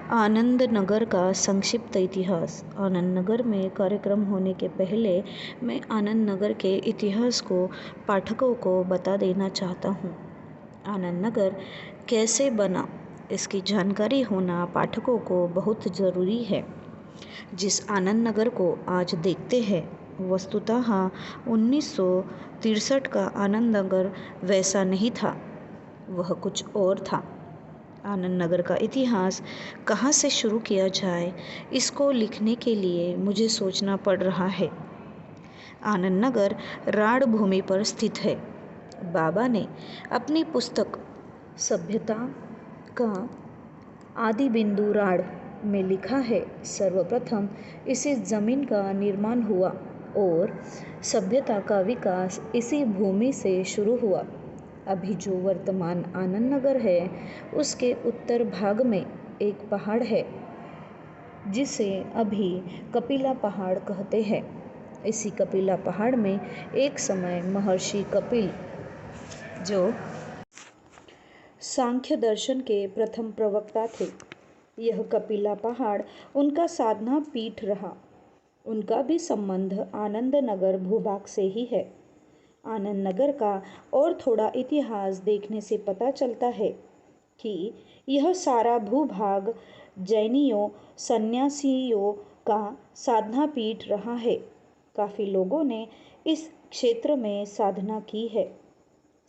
आनंद नगर का संक्षिप्त इतिहास। आनंद नगर में कार्यक्रम होने के पहले मैं आनंद नगर के इतिहास को पाठकों को बता देना चाहता हूँ। आनंद नगर कैसे बना, इसकी जानकारी होना पाठकों को बहुत ज़रूरी है। जिस आनंद नगर को आज देखते हैं, वस्तुतः 1963 का आनंद नगर वैसा नहीं था, वह कुछ और था। आनंद नगर का इतिहास कहाँ से शुरू किया जाए, इसको लिखने के लिए मुझे सोचना पड़ रहा है। आनंद नगर राढ़ भूमि पर स्थित है। बाबा ने अपनी पुस्तक सभ्यता का आदि बिंदु राढ़ में लिखा है, सर्वप्रथम इसी जमीन का निर्माण हुआ और सभ्यता का विकास इसी भूमि से शुरू हुआ। अभी जो वर्तमान आनंद नगर है, उसके उत्तर भाग में एक पहाड़ है जिसे अभी कपिला पहाड़ कहते हैं। इसी कपिला पहाड़ में एक समय महर्षि कपिल, जो सांख्य दर्शन के प्रथम प्रवक्ता थे, यह कपिला पहाड़ उनका साधना पीठ रहा। उनका भी संबंध आनंद नगर भूभाग से ही है। आनंद नगर का और थोड़ा इतिहास देखने से पता चलता है कि यह सारा भूभाग जैनियों सन्यासियों का साधना पीठ रहा है। काफ़ी लोगों ने इस क्षेत्र में साधना की है।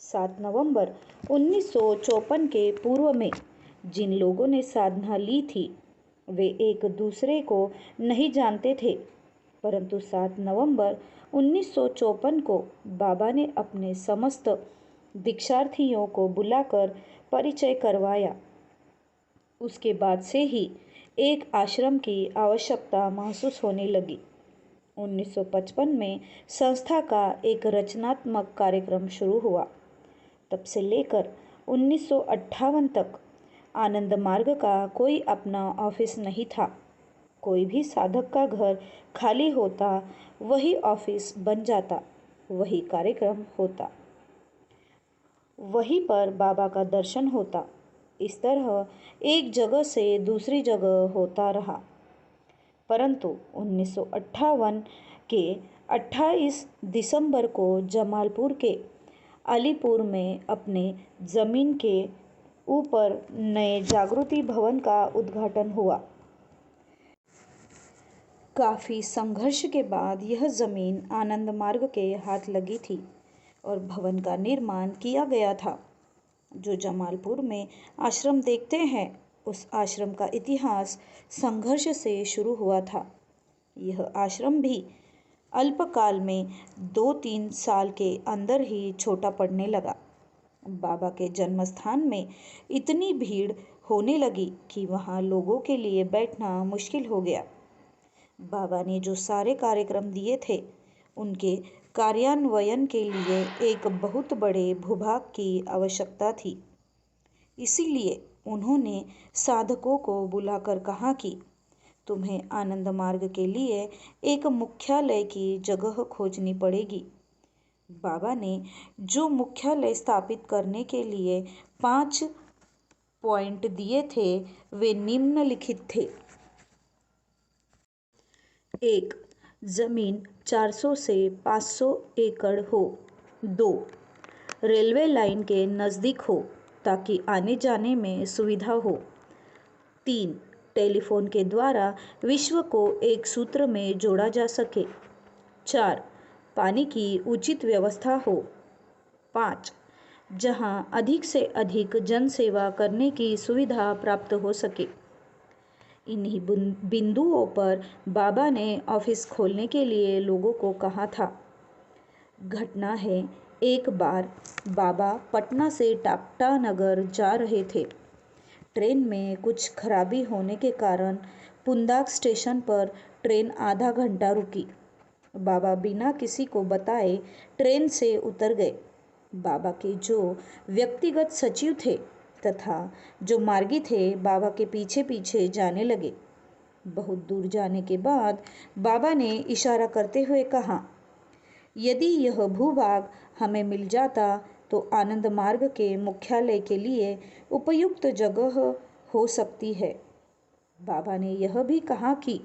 7 नवंबर 1954 के पूर्व में जिन लोगों ने साधना ली थी, वे एक दूसरे को नहीं जानते थे, परंतु 7 नवंबर 1954 को बाबा ने अपने समस्त दीक्षार्थियों को बुलाकर परिचय करवाया। उसके बाद से ही एक आश्रम की आवश्यकता महसूस होने लगी। 1955 में संस्था का एक रचनात्मक कार्यक्रम शुरू हुआ। तब से लेकर 1958 तक आनंद मार्ग का कोई अपना ऑफिस नहीं था। कोई भी साधक का घर खाली होता, वही ऑफिस बन जाता, वही कार्यक्रम होता, वहीं पर बाबा का दर्शन होता। इस तरह एक जगह से दूसरी जगह होता रहा। परंतु 1958 के 28 दिसंबर को जमालपुर के अलीपुर में अपने ज़मीन के ऊपर नए जागृति भवन का उद्घाटन हुआ। काफ़ी संघर्ष के बाद यह ज़मीन आनंद मार्ग के हाथ लगी थी और भवन का निर्माण किया गया था। जो जमालपुर में आश्रम देखते हैं, उस आश्रम का इतिहास संघर्ष से शुरू हुआ था। यह आश्रम भी अल्पकाल में 2-3 साल के अंदर ही छोटा पड़ने लगा। बाबा के जन्म स्थान में इतनी भीड़ होने लगी कि वहाँ लोगों के लिए बैठना मुश्किल हो गया। बाबा ने जो सारे कार्यक्रम दिए थे, उनके कार्यान्वयन के लिए एक बहुत बड़े भूभाग की आवश्यकता थी। इसीलिए उन्होंने साधकों को बुलाकर कहा कि तुम्हें आनंद मार्ग के लिए एक मुख्यालय की जगह खोजनी पड़ेगी। बाबा ने जो मुख्यालय स्थापित करने के लिए 5 पॉइंट दिए थे, वे निम्नलिखित थे। 1. जमीन 400 से 500 एकड़ हो। 2. रेलवे लाइन के नज़दीक हो ताकि आने जाने में सुविधा हो। 3. टेलीफोन के द्वारा विश्व को एक सूत्र में जोड़ा जा सके। 4. पानी की उचित व्यवस्था हो। 5. जहां अधिक से अधिक जनसेवा करने की सुविधा प्राप्त हो सके। इन्हीं बिंदुओं पर बाबा ने ऑफिस खोलने के लिए लोगों को कहा था। घटना है, एक बार बाबा पटना से टाटानगर जा रहे थे। ट्रेन में कुछ खराबी होने के कारण पुंदाक स्टेशन पर ट्रेन आधा घंटा रुकी। बाबा बिना किसी को बताए ट्रेन से उतर गए। बाबा के जो व्यक्तिगत सचिव थे तथा जो मार्गी थे, बाबा के पीछे पीछे जाने लगे। बहुत दूर जाने के बाद बाबा ने इशारा करते हुए कहा, यदि यह भूभाग हमें मिल जाता तो आनंद मार्ग के मुख्यालय के लिए उपयुक्त जगह हो सकती है। बाबा ने यह भी कहा कि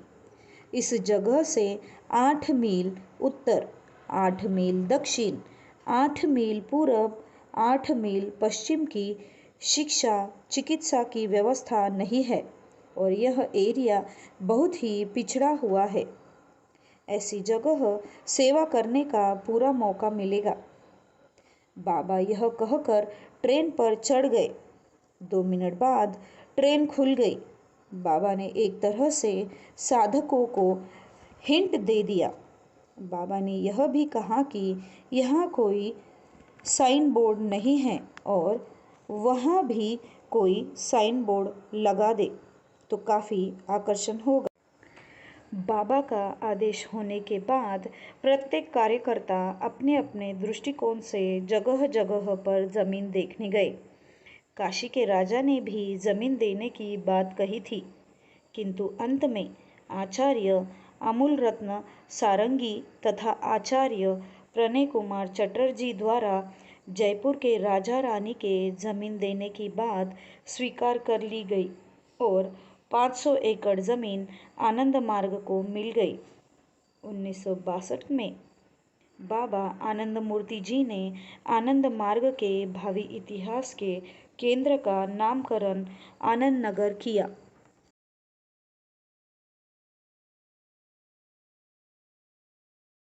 इस जगह से 8 मील उत्तर, 8 मील दक्षिण, 8 मील पूरब, 8 मील पश्चिम की शिक्षा चिकित्सा की व्यवस्था नहीं है और यह एरिया बहुत ही पिछड़ा हुआ है। ऐसी जगह सेवा करने का पूरा मौका मिलेगा। बाबा यह कहकर ट्रेन पर चढ़ गए। 2 मिनट बाद ट्रेन खुल गई। बाबा ने एक तरह से साधकों को हिंट दे दिया। बाबा ने यह भी कहा कि यहाँ कोई साइन बोर्ड नहीं है और वहाँ भी कोई साइन बोर्ड लगा दे तो काफ़ी आकर्षण होगा। बाबा का आदेश होने के बाद प्रत्येक कार्यकर्ता अपने अपने दृष्टिकोण से जगह जगह पर ज़मीन देखने गए। काशी के राजा ने भी ज़मीन देने की बात कही थी, किंतु अंत में आचार्य अमूल रत्न सारंगी तथा आचार्य प्रणय कुमार चटर्जी द्वारा जयपुर के राजा रानी के ज़मीन देने की बात स्वीकार कर ली गई और 500 एकड़ ज़मीन आनंद मार्ग को मिल गई। 1962 में बाबा आनंद मूर्ति जी ने आनंद मार्ग के भावी इतिहास के केंद्र का नामकरण आनंद नगर किया।